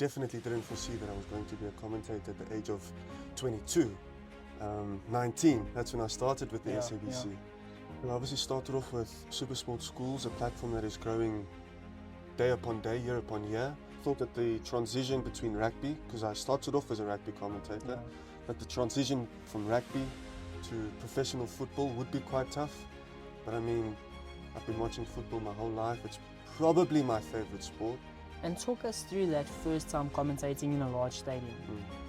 definitely didn't foresee that I was going to be a commentator at the age of 22. 19, that's when I started with the SABC. I obviously started off with Supersport Schools, a platform that is growing day upon day, year upon year. Thought that the transition between rugby, because I started off as a rugby commentator, but the transition from rugby to professional football would be quite tough. But I mean, I've been watching football my whole life. It's probably my favorite sport. And talk us through that first time commentating in a large stadium.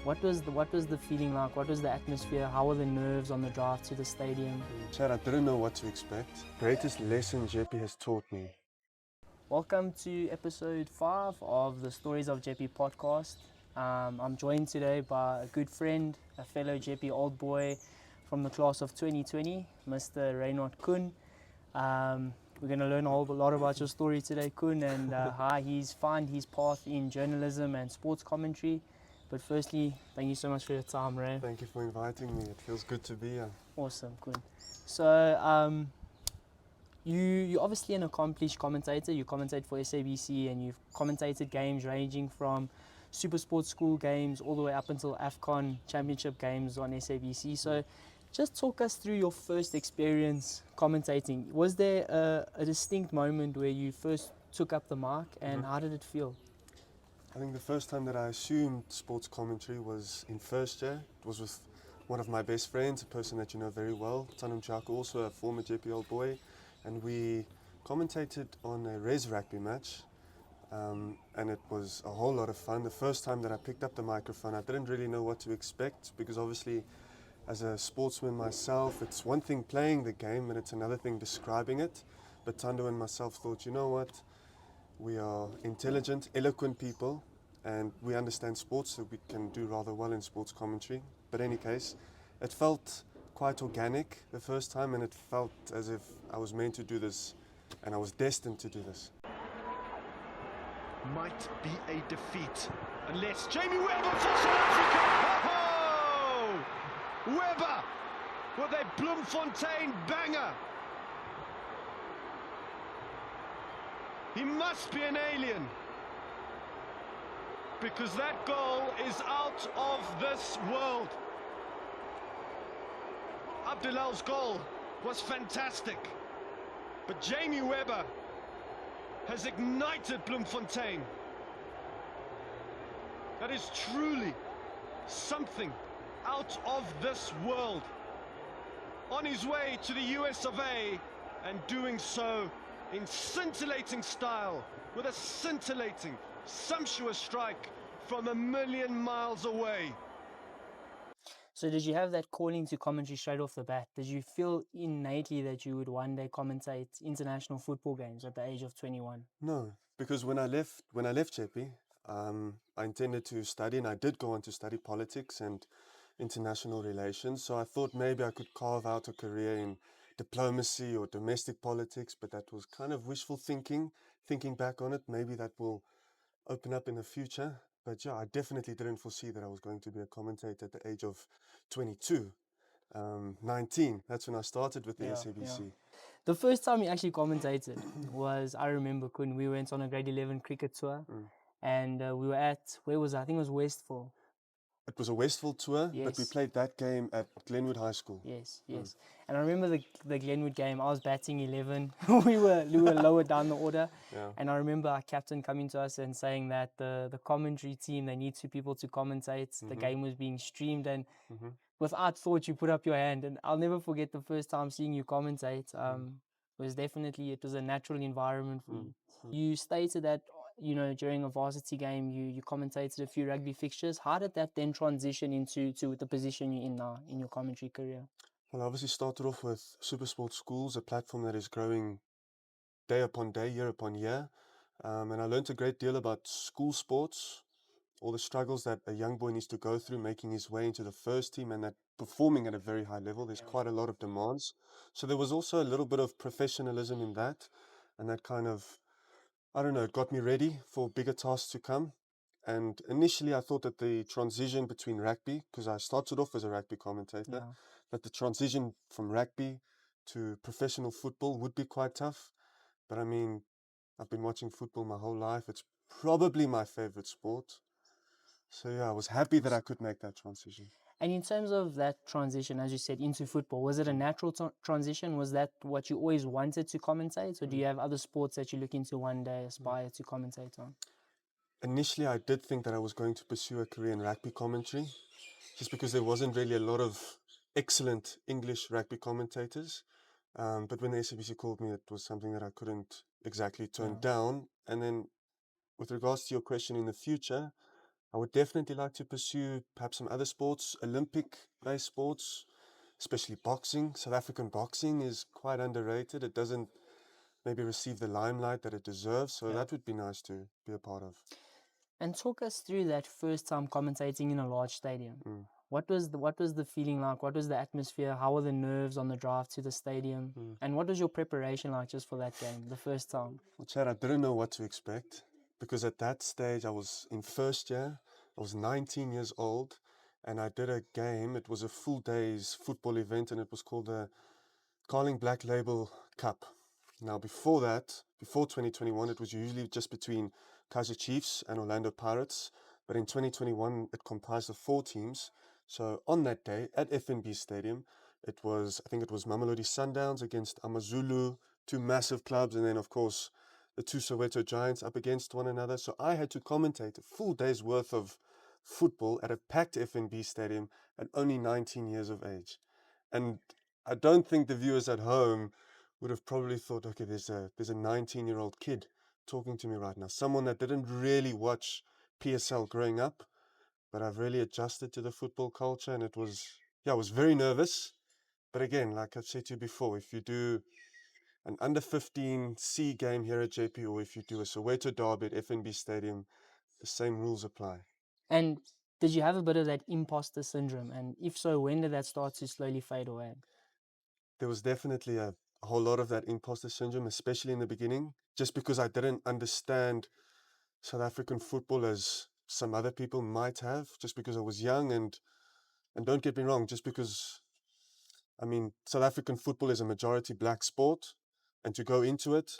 What was the feeling like? What was the atmosphere? How were the nerves on the drive to the stadium? Chad, I didn't know what to expect. Greatest lesson Jeppe has taught me. Welcome to episode 5 of the Stories of Jeppe podcast. I'm joined today by a good friend, a fellow Jeppe old boy from the class of 2020, Mr. Rynhardt Kuhn. We're going to learn a whole lot about your story today, Kuhn, and how he's found his path in journalism and sports commentary. But firstly, thank you so much for your time, Ray. Thank you for inviting me. It feels good to be here. Awesome, Kuhn. So, you're obviously an accomplished commentator. You commentate for SABC and you've commentated games ranging from Supersport School games all the way up until AFCON Championship games on SABC. So just talk us through your first experience commentating. Was there a distinct moment where you first took up the mic and how did it feel? I think the first time that I assumed sports commentary was in first year. It was with one of my best friends, a person that you know very well, Jeppe, also a former Jeppe old boy. And we commentated on a res rugby match, and it was a whole lot of fun. The first time that I picked up the microphone, I didn't really know what to expect, because obviously as a sportsman myself, it's one thing playing the game and it's another thing describing it. But Tando and myself thought, you know what, we are intelligent, eloquent people, and we understand sports, so we can do rather well in sports commentary. But in any case, it felt quite organic the first time, and it felt as if I was meant to do this and I was destined to do this. Might be a defeat unless Jamie Webber for South Africa. Oh! Webber with a Bloemfontein banger. He must be an alien, because that goal is out of this world. Abdulal's goal was fantastic, but Jamie Webber has ignited Bloemfontein. That is truly something out of this world. On his way to the US of A, and doing so in scintillating style, with a scintillating, sumptuous strike from a million miles away. So did you have that calling to commentary straight off the bat? Did you feel innately that you would one day commentate international football games at the age of 21? No, because when I left Jeppe, I intended to study, and I did go on to study politics and international relations. So I thought maybe I could carve out a career in diplomacy or domestic politics, but that was kind of wishful thinking. Thinking back on it, maybe that will open up in the future. But yeah, I definitely didn't foresee that I was going to be a commentator at the age of 22. 19, that's when I started with the SABC. The first time you actually commentated was, I remember, Kuhn, we went on a grade 11 cricket tour and we were at, where was it? I think it was Westville. It was a Westville tour, but we played that game at Glenwood High School. Yes. And I remember the Glenwood game, I was batting 11. we were lower down the order. And I remember our captain coming to us and saying that the commentary team, they need 2 people to commentate. The game was being streamed, and without thought, you put up your hand. And I'll never forget the first time seeing you commentate. It was a natural environment for you. You stated that, you know, during a varsity game, you commentated a few rugby fixtures. How did that then transition into the position you're in now in your commentary career? Well, I obviously started off with Supersport Schools, a platform that is growing day upon day, year upon year. And I learned a great deal about school sports, all the struggles that a young boy needs to go through making his way into the first team, and that performing at a very high level. There's quite a lot of demands. So there was also a little bit of professionalism in that, and that kind of, I don't know, it got me ready for bigger tasks to come. And initially I thought that the transition between rugby, because I started off as a rugby commentator, that the transition from rugby to professional football would be quite tough. But I mean, I've been watching football my whole life. It's probably my favorite sport. So yeah, I was happy that I could make that transition. And in terms of that transition, as you said, into football, was it a natural transition? Was that what you always wanted to commentate, or do you have other sports that you're looking to one day aspire to commentate on? Initially, I did think that I was going to pursue a career in rugby commentary, just because there wasn't really a lot of excellent English rugby commentators. But when the SABC called me, it was something that I couldn't exactly turn down. And then with regards to your question in the future, I would definitely like to pursue perhaps some other sports, Olympic-based sports, especially boxing. South African boxing is quite underrated. It doesn't maybe receive the limelight that it deserves. So that would be nice to be a part of. And talk us through that first time commentating in a large stadium. What was the feeling like? What was the atmosphere? How were the nerves on the drive to the stadium? And what was your preparation like just for that game, the first time? Well, Chad, I didn't know what to expect, because at that stage I was in first year. I was 19 years old, and I did a game. It was a full day's football event, and it was called the Carling Black Label Cup. Now, before that, before 2021, it was usually just between Kaizer Chiefs and Orlando Pirates. But in 2021, it comprised of 4 teams. So on that day at FNB Stadium, I think it was Mamelodi Sundowns against Amazulu, 2 massive clubs, and then, of course, the 2 Soweto Giants up against one another. So I had to commentate a full day's worth of football at a packed FNB Stadium at only 19 years of age. And I don't think the viewers at home would have probably thought, okay, there's a 19-year-old kid talking to me right now, someone that didn't really watch PSL growing up, but I've really adjusted to the football culture, and I was very nervous. But again, like I've said to you before, if you do an under 15 C game here at JP, or if you do a Soweto derby at FNB Stadium, the same rules apply. And did you have a bit of that imposter syndrome? And if so, when did that start to slowly fade away? There was definitely a whole lot of that imposter syndrome, especially in the beginning, just because I didn't understand South African football as some other people might have, just because I was young. And don't get me wrong, just because, I mean, South African football is a majority black sport, and to go into it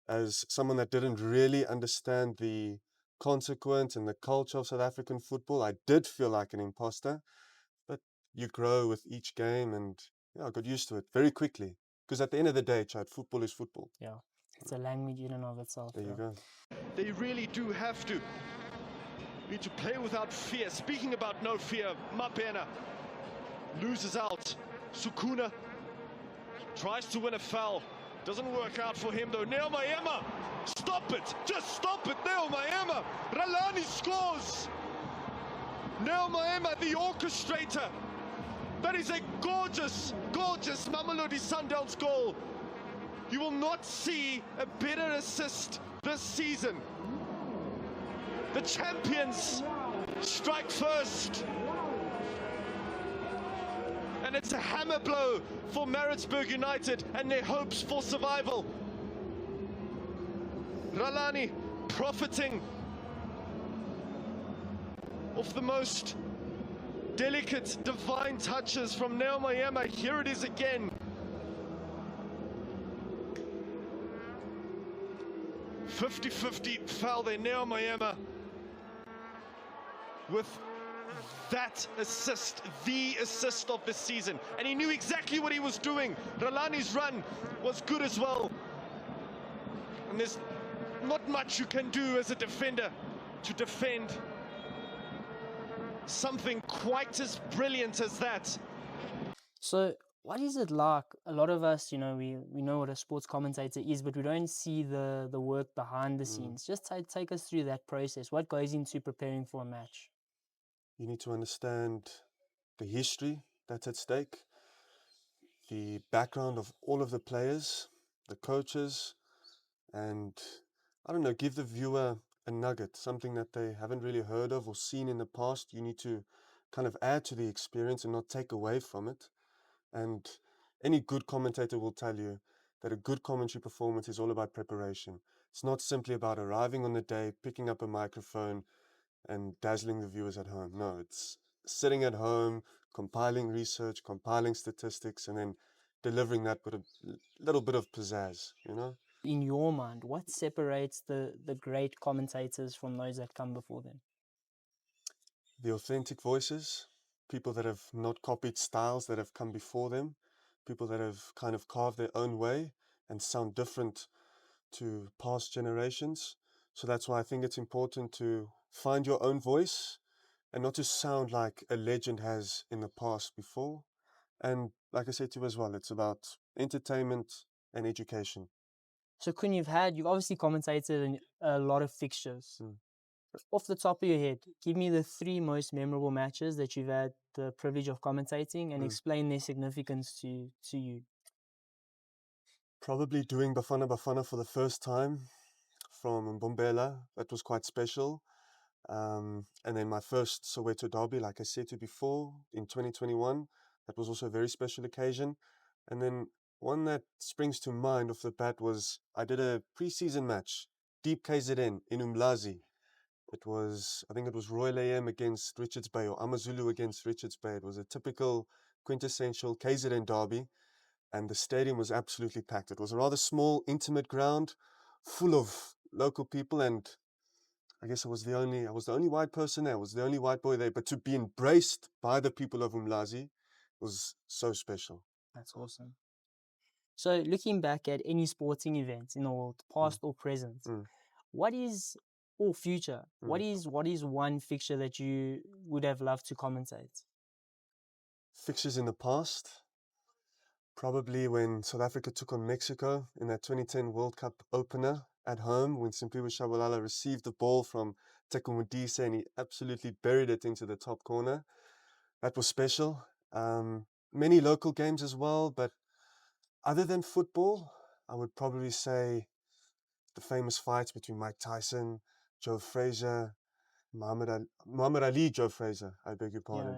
as someone that didn't really understand the consequence and the culture of South African football, I did feel like an imposter. But you grow with each game, and I got used to it very quickly. Because at the end of the day, Chad, football is football. Yeah, it's a language in and of itself. There you go. They really do have to. Need to play without fear. Speaking about no fear, Mapena loses out. Sukuna tries to win a foul. Doesn't work out for him though. Neo Maema, stop it! Just stop it, Neo Maema! Ralani scores! Neo Maema, the orchestrator. That is a gorgeous, gorgeous Mamelodi Sundowns goal. You will not see a better assist this season. The champions strike first. And it's a hammer blow for Maritzburg United and their hopes for survival. Ralani profiting of the most delicate, divine touches from Neo Maema. Here it is again. 50-50 foul there, Neo Maema. With that assist, the assist of the season. And he knew exactly what he was doing. Ralani's run was good as well. And there's not much you can do as a defender to defend something quite as brilliant as that. So what is it like? A lot of us, we know what a sports commentator is, but we don't see the work behind the scenes. Just take us through that process. What goes into preparing for a match? You need to understand the history that's at stake, the background of all of the players, the coaches, and I don't know, give the viewer a nugget, something that they haven't really heard of or seen in the past. You need to kind of add to the experience and not take away from it. And any good commentator will tell you that a good commentary performance is all about preparation. It's not simply about arriving on the day, picking up a microphone, and dazzling the viewers at home. No, it's sitting at home, compiling research, compiling statistics, and then delivering that with a little bit of pizzazz, In your mind, what separates the great commentators from those that come before them? the authentic voices, people that have not copied styles that have come before them, people that have kind of carved their own way and sound different to past generations. So that's why I think it's important to find your own voice and not to sound like a legend has in the past before. And like I said to you as well, it's about entertainment and education. So Kuhn, you've obviously commentated in a lot of fixtures. Off the top of your head, give me the 3 most memorable matches that you've had the privilege of commentating and explain their significance to you. Probably doing Bafana Bafana for the first time from Mbombela. That was quite special. And then my first Soweto derby, like I said to you before, in 2021. That was also a very special occasion. And then one that springs to mind off the bat was I did a pre-season match, Deep KZN in Umlazi. I think it was Royal AM against Richards Bay or Amazulu against Richards Bay. It was a typical quintessential KZN derby, and the stadium was absolutely packed. It was a rather small, intimate ground full of local people, and I guess I was the only white person there. I was the only white boy there. But to be embraced by the people of Umlazi was so special. That's awesome. So looking back at any sporting event in the world, past or present, what is, or future, what is one fixture that you would have loved to commentate? Fixtures in the past, probably when South Africa took on Mexico in that 2010 World Cup opener at home, when Simpiwe Shabalala received the ball from Teko Modise and he absolutely buried it into the top corner. That was special. Many local games as well, but other than football, I would probably say the famous fights between Mike Tyson, Joe Frazier, Muhammad Ali, Joe Frazier, I beg your pardon.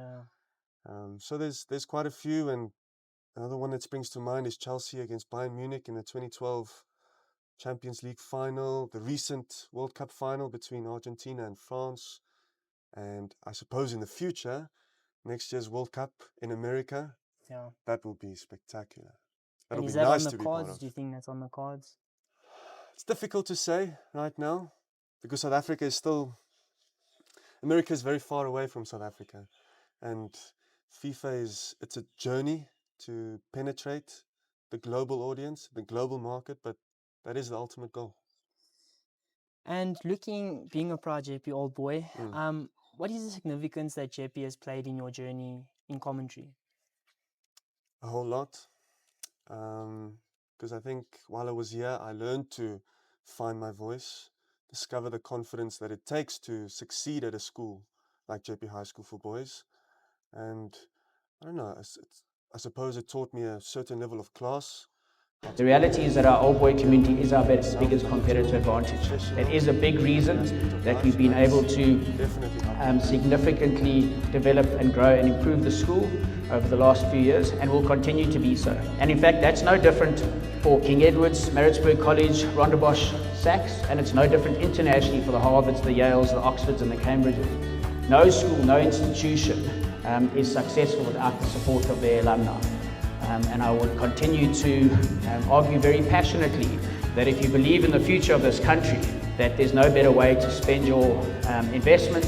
So there's quite a few, and another one that springs to mind is Chelsea against Bayern Munich in the 2012 Champions League final, the recent World Cup final between Argentina and France, and I suppose in the future, next year's World Cup in America. Yeah. That will be spectacular. And That'll is be that nice on the to be part cards? of. Do you think that's on the cards? It's difficult to say right now because South Africa is still, America is very far away from South Africa, and FIFA it's a journey to penetrate the global audience, the global market, but that is the ultimate goal. And being a proud Jeppe old boy, what is the significance that Jeppe has played in your journey in commentary? A whole lot, because I think while I was here, I learned to find my voice, discover the confidence that it takes to succeed at a school like Jeppe High School for Boys, and I don't know, I suppose it taught me a certain level of class. The reality is that our old boy community is our biggest competitive advantage. It is a big reason that we've been able to significantly develop and grow and improve the school over the last few years, and will continue to be so. And in fact, that's no different for King Edward's, Maritzburg College, Rondebosch, Sachs, and it's no different internationally for the Harvards, the Yales, the Oxfords, and the Cambridges. No school, no institution is successful without the support of their alumni. And I will continue to argue very passionately that if you believe in the future of this country, that there's no better way to spend your investment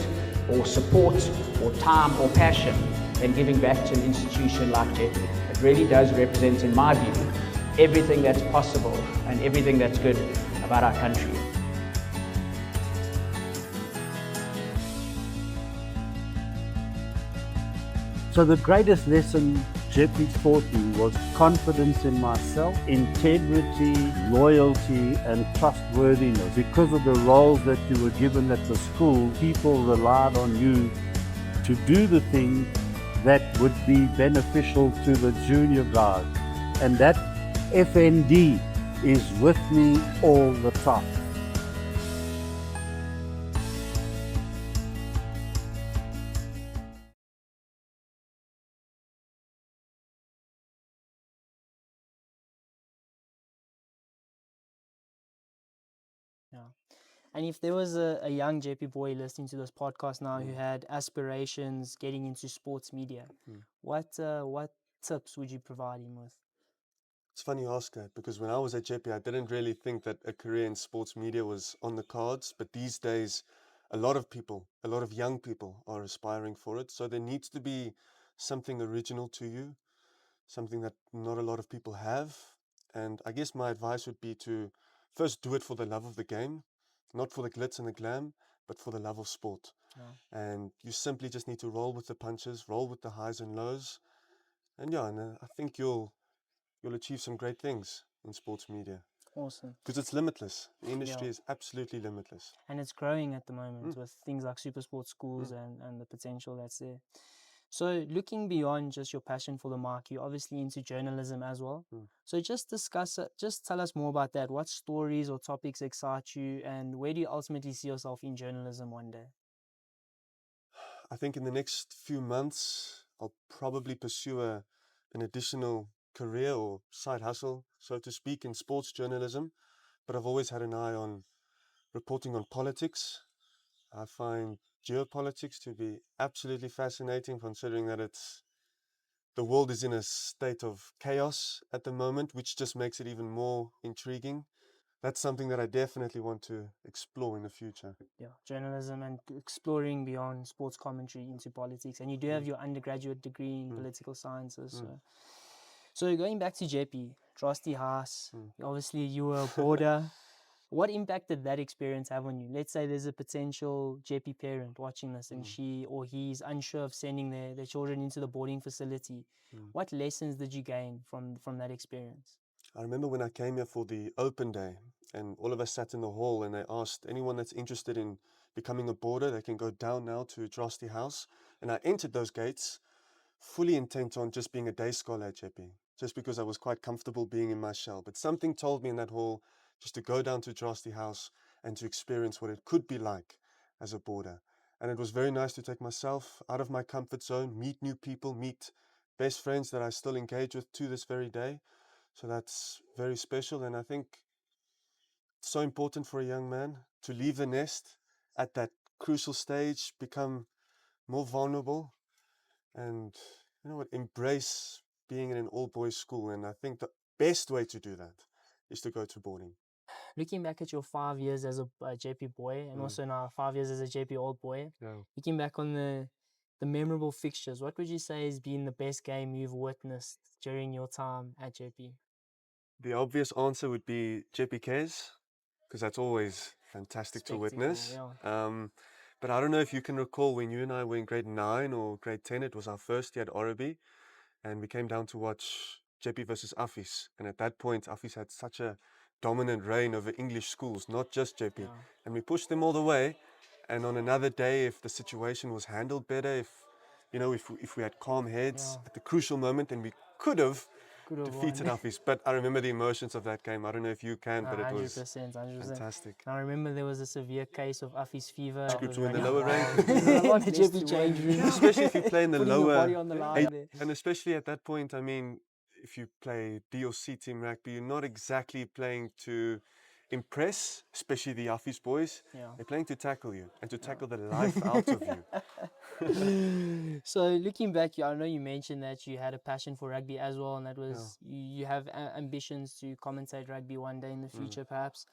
or support or time or passion than giving back to an institution like Jeppe. It really does represent, in my view, everything that's possible and everything that's good about our country. So the greatest lesson Jeppe taught me was confidence in myself, integrity, loyalty, and trustworthiness. Because of the roles that you were given at the school, people relied on you to do the things that would be beneficial to the junior guys. And that FND is with me all the time. And if there was a young Jeppe boy listening to this podcast now who had aspirations getting into sports media, what tips would you provide him with? It's funny you ask that, because when I was at Jeppe, I didn't really think that a career in sports media was on the cards. But these days, a lot of people, a lot of young people are aspiring for it. So there needs to be something original to you, something that not a lot of people have. And I guess my advice would be to first do it for the love of the game, not for the glitz and the glam, but for the love of sport. And you simply just need to roll with the punches, roll with the highs and lows. And yeah, and I think you'll achieve some great things in sports media. Awesome. Because it's limitless. The industry is absolutely limitless. And it's growing at the moment with things like super sports schools and the potential that's there. So looking beyond just your passion for the mic, you're obviously into journalism as well. So just tell us more about that. What stories or topics excite you, and where do you ultimately see yourself in journalism one day? I think in the next few months, I'll probably pursue an additional career or side hustle, so to speak, in sports journalism. But I've always had an eye on reporting on politics. I find geopolitics to be absolutely fascinating, considering that the world is in a state of chaos at the moment, which just makes it even more intriguing. That's something that I definitely want to explore in the future. Yeah, journalism and exploring beyond sports commentary into politics. And you do have your undergraduate degree in political sciences. So going back to Jeppe, Trusty House, obviously you were a boarder. What impact did that experience have on you? Let's say there's a potential Jeppe parent watching this and she or he's unsure of sending their children into the boarding facility. What lessons did you gain from that experience? I remember when I came here for the open day and all of us sat in the hall and they asked anyone that's interested in becoming a boarder, they can go down now to Trusty House. And I entered those gates fully intent on just being a day scholar at Jeppe, just because I was quite comfortable being in my shell. But something told me in that hall just to go down to Trusty House and to experience what it could be like as a boarder. And it was very nice to take myself out of my comfort zone, meet new people, meet best friends that I still engage with to this very day. So that's very special, and I think it's so important for a young man to leave the nest at that crucial stage, become more vulnerable, and embrace being in an all-boys school. And I think the best way to do that is to go to boarding. Looking back at your 5 years as a Jeppe boy and also now 5 years as a Jeppe old boy, looking back on the memorable fixtures, what would you say has been the best game you've witnessed during your time at Jeppe? The obvious answer would be Jeppe Kes, because that's always fantastic to witness. But I don't know if you can recall when you and I were in grade 9 or grade 10, it was our first year at Orabi, and we came down to watch Jeppe versus Affis. And at that point, Affis had such a dominant reign over English schools, not just Jeppe. And we pushed them all the way. And on another day, if the situation was handled better, if we had calm heads at the crucial moment, then we could have defeated Affis. But I remember the emotions of that game. I don't know if you can, but it was 100%. fantastic. And I remember there was a severe case of Affis fever. Groups were in the lower rank. In the Jeppe change room. Especially if you play in the lower on the line there. and especially at that point, I mean, if you play B or C team rugby, you're not exactly playing to impress, especially the Affis boys. They're playing to tackle you and to tackle the life out of you. So looking back, I know you mentioned that you had a passion for rugby as well, and that was you have ambitions to commentate rugby one day in the future, perhaps.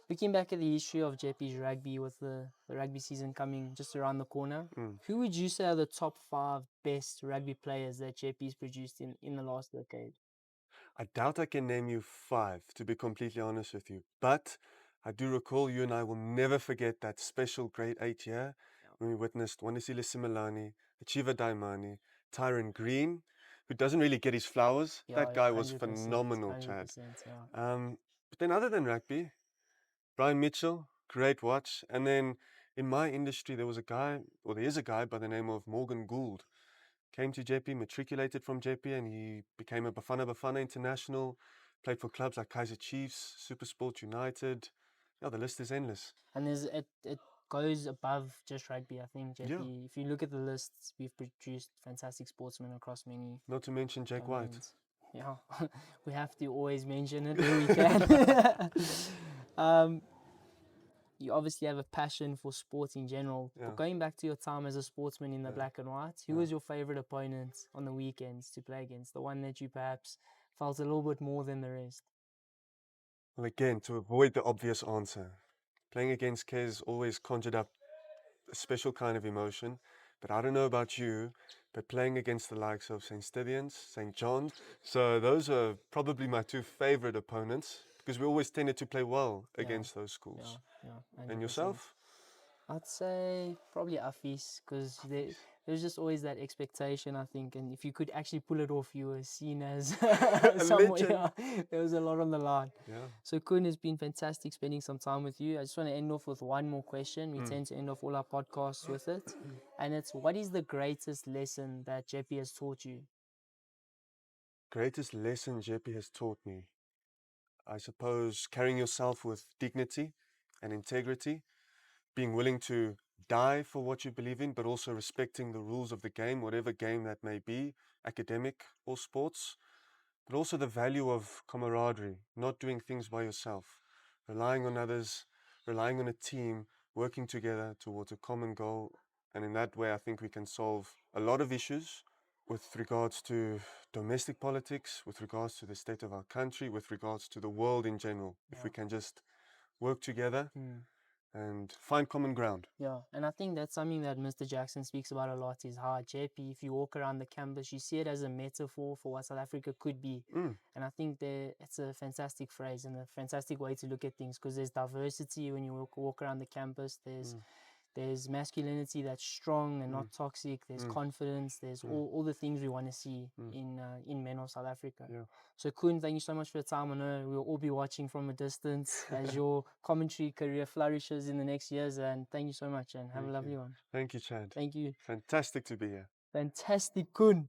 Looking back at the history of Jeppe's rugby, with the rugby season coming just around the corner, who would you say are the top 5 best rugby players that Jeppe's produced in the last decade? I doubt I can name you 5, to be completely honest with you. But I do recall you and I will never forget that special grade 8 year when we witnessed Wanisile Simelane, Achieva Daimani, Tyron Green, who doesn't really get his flowers. That guy was phenomenal, Chad. But then other than rugby, Brian Mitchell, great watch. And then in my industry, there is a guy by the name of Morgan Gould. Came to Jeppe, matriculated from Jeppe, and he became a Bafana international, played for clubs like Kaizer Chiefs, Supersport United. Yeah, the list is endless. And it goes above just rugby, I think, Jeppe. If you look at the lists, we've produced fantastic sportsmen across many. Not to mention Jake White. Yeah, we have to always mention it where we can. You obviously have a passion for sport in general. But going back to your time as a sportsman in the black and white, who was your favorite opponent on the weekends to play against? The one that you perhaps felt a little bit more than the rest? Well, again, to avoid the obvious answer, playing against Kez always conjured up a special kind of emotion. But I don't know about you, but playing against the likes of St. Stithians, St. John's, so those are probably my two favorite opponents because we always tended to play well against those schools. Yeah, And 100%. yourself? I'd say probably Afis, because there's just always that expectation, I think, and if you could actually pull it off, you were seen as someone. Yeah, there was a lot on the line. Yeah. So Kuhn, has been fantastic spending some time with you. I just want to end off with one more question. We tend to end off all our podcasts with it, and it's, what is the greatest lesson that Jeppe has taught you? Greatest lesson Jeppe has taught me, I suppose, carrying yourself with dignity and integrity, being willing to die for what you believe in, but also respecting the rules of the game, whatever game that may be, academic or sports, but also the value of camaraderie, not doing things by yourself, relying on others, relying on a team, working together towards a common goal. And in that way, I think we can solve a lot of issues with regards to domestic politics, with regards to the state of our country, with regards to the world in general, if we can just work together and find common ground. Yeah, and I think that's something that Mr. Jackson speaks about a lot, is how Jeppe, if you walk around the campus, you see it as a metaphor for what South Africa could be. And I think it's a fantastic phrase and a fantastic way to look at things, because there's diversity when you walk around the campus. There's masculinity that's strong and not toxic. There's confidence. There's all the things we want to see in men of South Africa. Yeah. So Kuhn, thank you so much for your time. I know we'll all be watching from a distance as your commentary career flourishes in the next years. And thank you so much, and have a lovely one. Thank you, Chad. Thank you. Fantastic to be here. Fantastic, Kuhn.